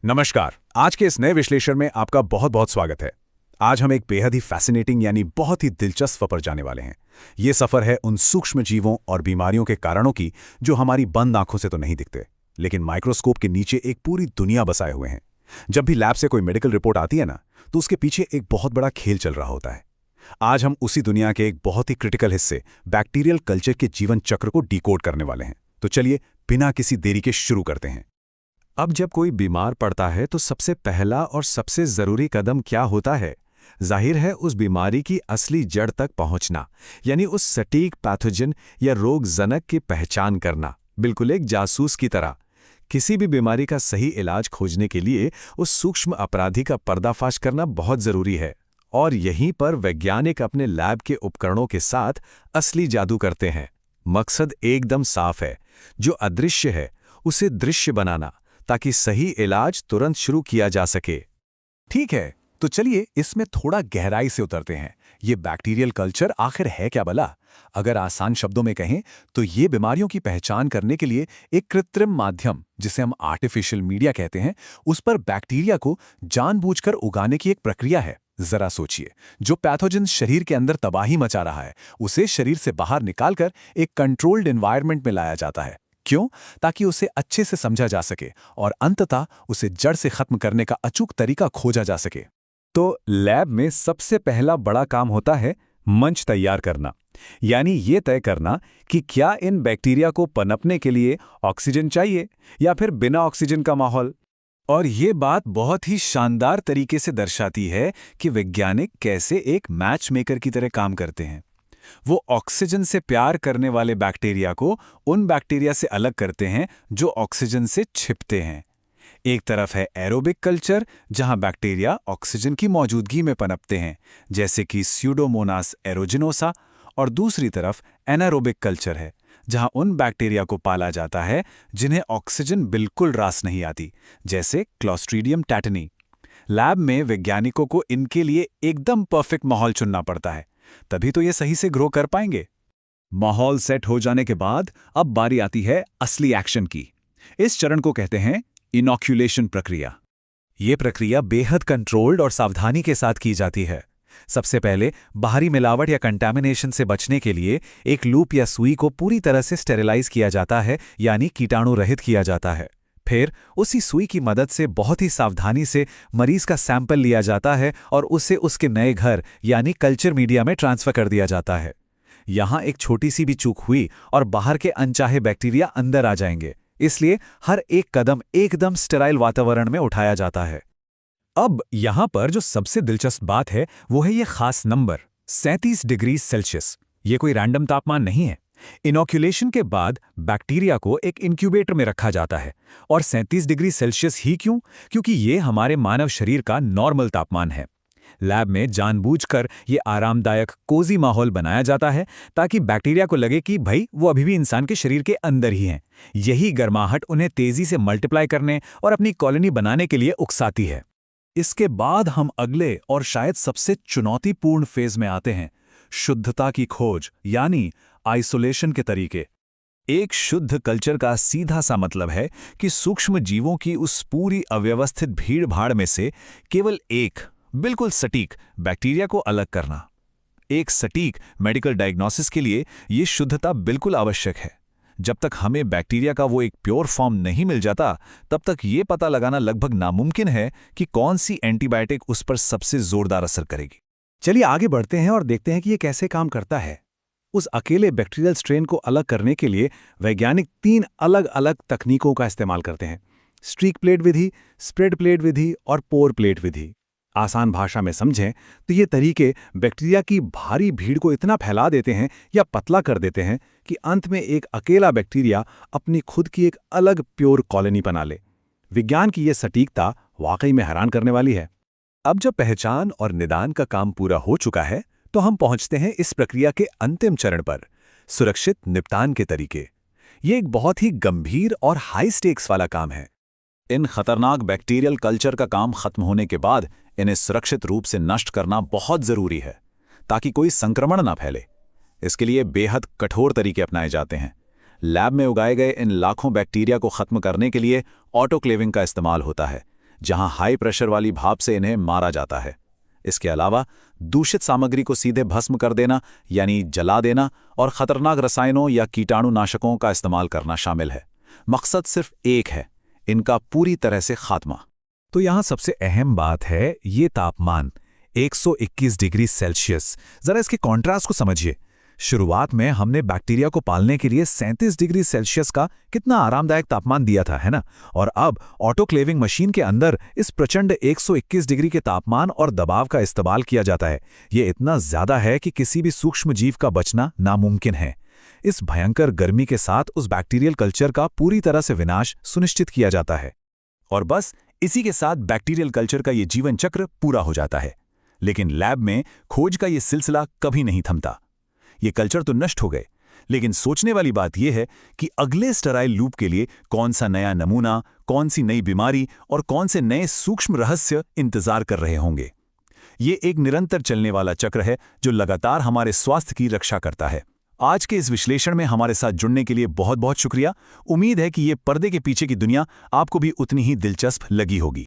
नमस्कार। आज के इस नए विश्लेषण में आपका बहुत बहुत स्वागत है। आज हम एक बेहद ही फैसिनेटिंग यानी बहुत ही दिलचस्प पर जाने वाले हैं। ये सफर है उन सूक्ष्म जीवों और बीमारियों के कारणों की जो हमारी बंद आंखों से तो नहीं दिखते, लेकिन माइक्रोस्कोप के नीचे एक पूरी दुनिया बसाए हुए हैं। जब भी लैब से कोई मेडिकल रिपोर्ट आती है ना, तो उसके पीछे एक बहुत बड़ा खेल चल रहा होता है। आज हम उसी दुनिया के एक बहुत ही क्रिटिकल हिस्से बैक्टीरियल कल्चर के जीवन चक्र को डिकोड करने वाले हैं। तो चलिए बिना किसी देरी के शुरू करते हैं। अब जब कोई बीमार पड़ता है तो सबसे पहला और सबसे जरूरी कदम क्या होता है? जाहिर है उस बीमारी की असली जड़ तक पहुंचना, यानी उस सटीक पैथोजन या रोगजनक की पहचान करना, बिल्कुल एक जासूस की तरह। किसी भी बीमारी का सही इलाज खोजने के लिए उस सूक्ष्म अपराधी का पर्दाफाश करना बहुत जरूरी है। और यहीं पर वैज्ञानिक अपने लैब के उपकरणों के साथ असली जादू करते हैं। मकसद एकदम साफ है, जो अदृश्य है उसे दृश्य बनाना, ताकि सही इलाज तुरंत शुरू किया जा सके। ठीक है, तो चलिए इसमें थोड़ा गहराई से उतरते हैं। ये बैक्टीरियल कल्चर आखिर है क्या भला? अगर आसान शब्दों में कहें तो ये बीमारियों की पहचान करने के लिए एक कृत्रिम माध्यम, जिसे हम आर्टिफिशियल मीडिया कहते हैं, उस पर बैक्टीरिया को जानबूझकर उगाने की एक प्रक्रिया है। जरा सोचिए, जो पैथोजन शरीर के अंदर तबाही मचा रहा है, उसे शरीर से बाहर निकालकर एक कंट्रोल्ड एनवायरनमेंट में लाया जाता है। क्यों? ताकि उसे अच्छे से समझा जा सके और अंततः उसे जड़ से खत्म करने का अचूक तरीका खोजा जा सके। तो लैब में सबसे पहला बड़ा काम होता है मंच तैयार करना, यानी ये तय करना कि क्या इन बैक्टीरिया को पनपने के लिए ऑक्सीजन चाहिए या फिर बिना ऑक्सीजन का माहौल। और ये बात बहुत ही शानदार तरीके से दर्शाती है कि वैज्ञानिक कैसे एक मैच मेकर की तरह काम करते हैं। वो ऑक्सीजन से प्यार करने वाले बैक्टीरिया को उन बैक्टीरिया से अलग करते हैं जो ऑक्सीजन से छिपते हैं। एक तरफ है एरोबिक कल्चर, जहां बैक्टीरिया ऑक्सीजन की मौजूदगी में पनपते हैं, जैसे कि स्यूडोमोनास एरोजिनोसा, और दूसरी तरफ एनारोबिक कल्चर है, जहां उन बैक्टीरिया को पाला जाता है जिन्हें ऑक्सीजन बिल्कुल रास नहीं आती, जैसे क्लोस्ट्रीडियम टैटनी। लैब में वैज्ञानिकों को इनके लिए एकदम परफेक्ट माहौल चुनना पड़ता है, तभी तो ये सही से ग्रो कर पाएंगे। माहौल सेट हो जाने के बाद अब बारी आती है असली एक्शन की। इस चरण को कहते हैं इनॉक्यूलेशन प्रक्रिया। ये प्रक्रिया बेहद कंट्रोल्ड और सावधानी के साथ की जाती है। सबसे पहले बाहरी मिलावट या कंटामिनेशन से बचने के लिए एक लूप या सुई को पूरी तरह से स्टेरिलाइज किया जाता है, यानी कीटाणु रहित किया जाता है। फिर उसी सुई की मदद से बहुत ही सावधानी से मरीज का सैंपल लिया जाता है और उसे उसके नए घर यानी कल्चर मीडिया में ट्रांसफर कर दिया जाता है। यहां एक छोटी सी भी चूक हुई और बाहर के अनचाहे बैक्टीरिया अंदर आ जाएंगे, इसलिए हर एक कदम एकदम स्टेराइल वातावरण में उठाया जाता है। अब यहां पर जो सबसे दिलचस्प बात है वो है ये खास नंबर 37 डिग्री सेल्सियस। ये कोई रैंडम तापमान नहीं है। इनॉक्यूलेशन के बाद बैक्टीरिया को एक इंक्यूबेटर में रखा जाता है। और 37 डिग्री सेल्सियस ही क्यों? क्योंकि ये हमारे मानव शरीर का नॉर्मल तापमान है। लैब में जानबूझकर ये आरामदायक कोजी माहौल बनाया जाता है, ताकि बैक्टीरिया को लगे कि भाई वो अभी भी इंसान के शरीर के अंदर ही हैं। यही गर्माहट उन्हें तेजी से मल्टीप्लाई करने और अपनी कॉलोनी बनाने के लिए उकसाती है। इसके बाद हम अगले और शायद सबसे चुनौतीपूर्ण फेज में आते हैं, शुद्धता की खोज, यानी आइसोलेशन के तरीके। एक शुद्ध कल्चर का सीधा सा मतलब है कि सूक्ष्म जीवों की उस पूरी अव्यवस्थित भीड़-भाड़ में से केवल एक बिल्कुल सटीक बैक्टीरिया को अलग करना। एक सटीक मेडिकल डायग्नोसिस के लिए यह शुद्धता बिल्कुल आवश्यक है। जब तक हमें बैक्टीरिया का वो एक प्योर फॉर्म नहीं मिल जाता, तब तक ये पता लगाना लगभग नामुमकिन है कि कौन सी एंटीबायोटिक उस पर सबसे जोरदार असर करेगी। चलिए आगे बढ़ते हैं और देखते हैं कि ये कैसे काम करता है। उस अकेले बैक्टीरियल स्ट्रेन को अलग करने के लिए वैज्ञानिक 3 अलग अलग तकनीकों का इस्तेमाल करते हैं: स्ट्रीक प्लेट विधि, स्प्रेड प्लेट विधि और पोर प्लेट विधि। आसान भाषा में समझें तो ये तरीके बैक्टीरिया की भारी भीड़ को इतना फैला देते हैं या पतला कर देते हैं कि अंत में एक अकेला बैक्टीरिया अपनी खुद की एक अलग प्योर कॉलोनी बना ले। विज्ञान की यह सटीकता वाकई में हैरान करने वाली है। अब जब पहचान और निदान का काम पूरा हो चुका है, तो हम पहुंचते हैं इस प्रक्रिया के अंतिम चरण पर, सुरक्षित निपटान के तरीके। ये एक बहुत ही गंभीर और हाई स्टेक्स वाला काम है। इन खतरनाक बैक्टीरियल कल्चर का काम खत्म होने के बाद इन्हें सुरक्षित रूप से नष्ट करना बहुत जरूरी है, ताकि कोई संक्रमण ना फैले। इसके लिए बेहद कठोर तरीके अपनाए जाते हैं। लैब में उगाए गए इन लाखों बैक्टीरिया को खत्म करने के लिए ऑटोक्लेविंग का इस्तेमाल होता है, जहां हाई प्रेशर वाली भाप से इन्हें मारा जाता है। इसके अलावा दूषित सामग्री को सीधे भस्म कर देना यानी जला देना और खतरनाक रसायनों या कीटाणुनाशकों का इस्तेमाल करना शामिल है। मकसद सिर्फ एक है, इनका पूरी तरह से खात्मा। तो यहाँ सबसे अहम बात है ये तापमान 121 डिग्री सेल्सियस। जरा इसके कॉन्ट्रास्ट को समझिए। शुरुआत में हमने बैक्टीरिया को पालने के लिए 37 डिग्री सेल्सियस का कितना आरामदायक तापमान दिया था, है ना? और अब ऑटोक्लेविंग मशीन के अंदर इस प्रचंड 121 डिग्री के तापमान और दबाव का इस्तेमाल किया जाता है। ये इतना ज्यादा है कि किसी भी सूक्ष्म जीव का बचना नामुमकिन है। इस भयंकर गर्मी के साथ उस बैक्टीरियल कल्चर का पूरी तरह से विनाश सुनिश्चित किया जाता है। और बस इसी के साथ बैक्टीरियल कल्चर का ये जीवन चक्र पूरा हो जाता है। लेकिन लैब में खोज का ये सिलसिला कभी नहीं थमता। ये कल्चर तो नष्ट हो गए, लेकिन सोचने वाली बात यह है कि अगले स्टेराइल लूप के लिए कौन सा नया नमूना, कौन सी नई बीमारी और कौन से नए सूक्ष्म रहस्य इंतजार कर रहे होंगे। ये एक निरंतर चलने वाला चक्र है जो लगातार हमारे स्वास्थ्य की रक्षा करता है। आज के इस विश्लेषण में हमारे साथ जुड़ने के लिए बहुत बहुत शुक्रिया। उम्मीद है कि ये पर्दे के पीछे की दुनिया आपको भी उतनी ही दिलचस्प लगी होगी।